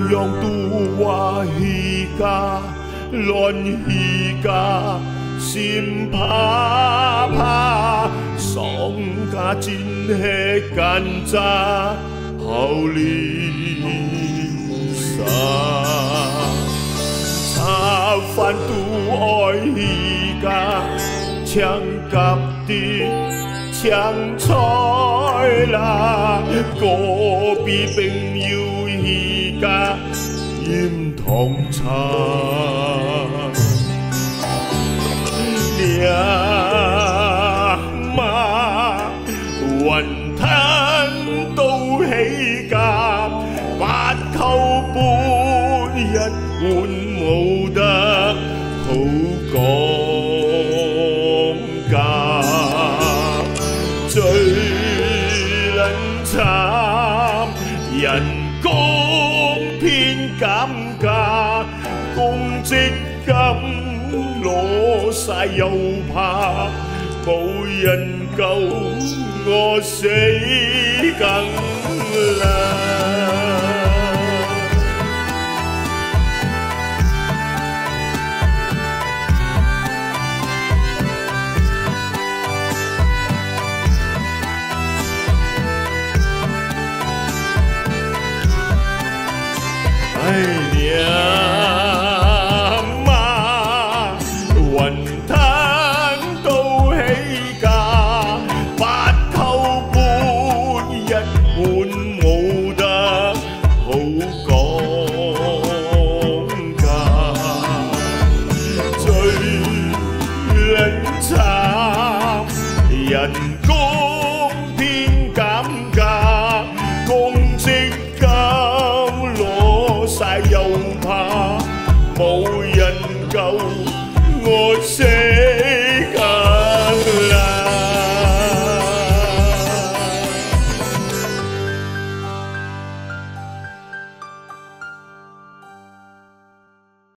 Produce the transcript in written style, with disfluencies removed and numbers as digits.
樣都話而家亂而家先怕怕，喪家戰氣間咋後連殺，茶飯都愛而家搶夾啲搶菜啦，個別並要而家鹽糖茶。娘媽雲吞都起價，八扣半一碗冇得好講價，最撚慘人工偏減價，公積金攞晒又怕冇人救，我死梗啦！哎娘媽，雲吞都起價，八扣半一碗冇得好講價，最撚慘人工偏減價，公積金晒又怕冇人救，我死。